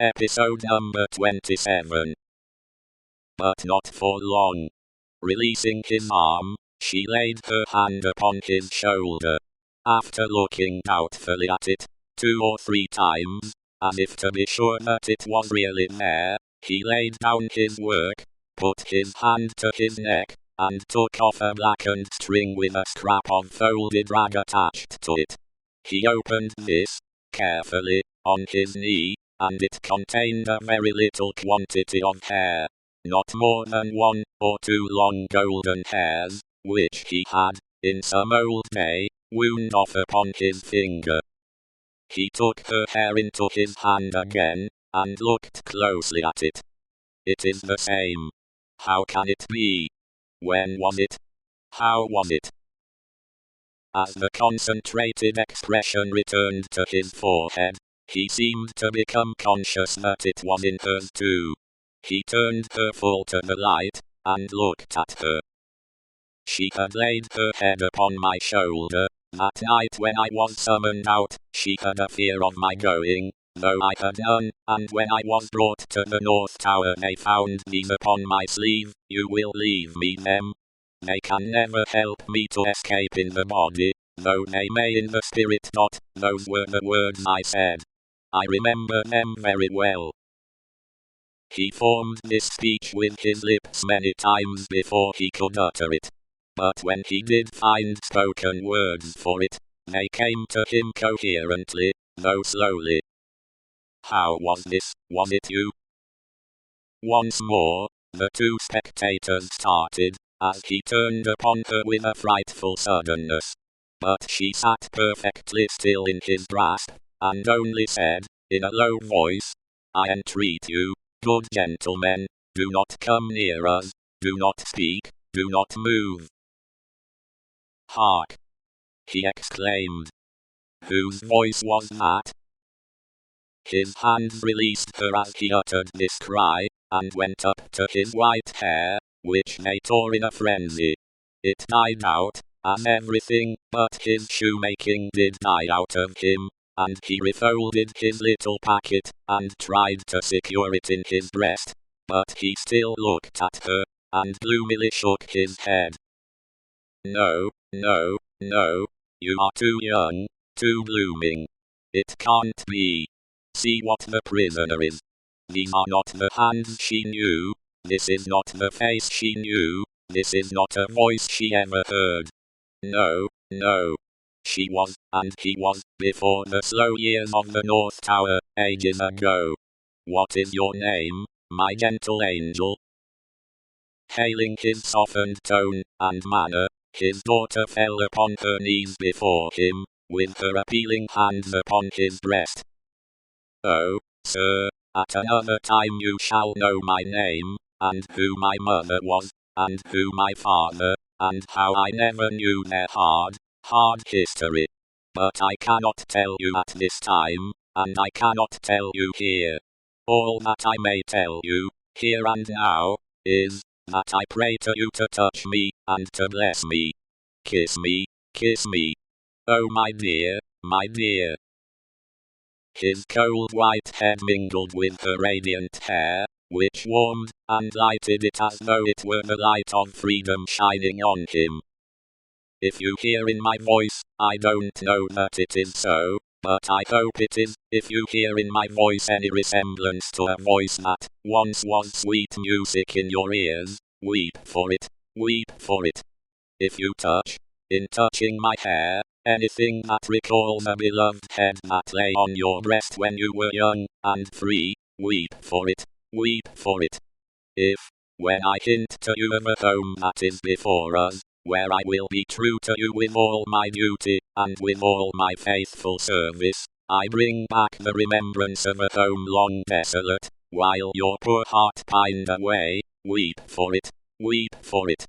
Episode number 27. But not for long. Releasing his arm, she laid her hand upon his shoulder. After looking doubtfully at it 2 or 3 times, as if to be sure that it was really there, he laid down his work, put his hand to his neck, and took off a blackened string with a scrap of folded rag attached to it. He opened this, carefully, on his knee, and it contained a very little quantity of hair, not more than 1 or 2 long golden hairs, which he had, in some old day, wound off upon his finger. He took her hair into his hand again, and looked closely at it. It is the same. How can it be? When was it? How was it? As the concentrated expression returned to his forehead, he seemed to become conscious that it was in hers too. He turned her full to the light, and looked at her. She had laid her head upon my shoulder. That night when I was summoned out, she had a fear of my going, though I had none, and when I was brought to the North Tower they found these upon my sleeve. You will leave me them. They can never help me to escape in the body, though they may in the spirit. Those were the words I said. I remember them very well. He formed this speech with his lips many times before he could utter it. But when he did find spoken words for it, they came to him coherently, though slowly. How was this? Was it you? Once more, the 2 spectators started, as he turned upon her with a frightful suddenness. But she sat perfectly still in his grasp, and only said, in a low voice, I entreat you, good gentlemen, do not come near us, do not speak, do not move. Hark! He exclaimed. Whose voice was that? His hands released her as he uttered this cry, and went up to his white hair, which they tore in a frenzy. It died out, as everything but his shoemaking did die out of him, and he refolded his little packet, and tried to secure it in his breast, but he still looked at her, and gloomily shook his head. No, no, no, you are too young, too blooming. It can't be. See what the prisoner is. These are not the hands she knew, this is not the face she knew, this is not a voice she ever heard. No, no. She was, and he was, before the slow years of the North Tower, ages ago. What is your name, my gentle angel? Hailing his softened tone and manner, his daughter fell upon her knees before him, with her appealing hands upon his breast. Oh, sir, at another time you shall know my name, and who my mother was, and who my father, and how I never knew their hard history. But I cannot tell you at this time, and I cannot tell you here. All that I may tell you, here and now, is, that I pray to you to touch me, and to bless me. Kiss me, kiss me. Oh my dear, my dear. His cold white head mingled with her radiant hair, which warmed and lighted it as though it were the light of freedom shining on him. If you hear in my voice, I don't know that it is so, but I hope it is. If you hear in my voice any resemblance to a voice that once was sweet music in your ears, weep for it, weep for it. If you touch, in touching my hair, anything that recalls a beloved head that lay on your breast when you were young and free, weep for it, weep for it. If, when I hint to you of a home that is before us, where I will be true to you with all my duty, and with all my faithful service, I bring back the remembrance of a home long desolate, while your poor heart pined away, weep for it, weep for it.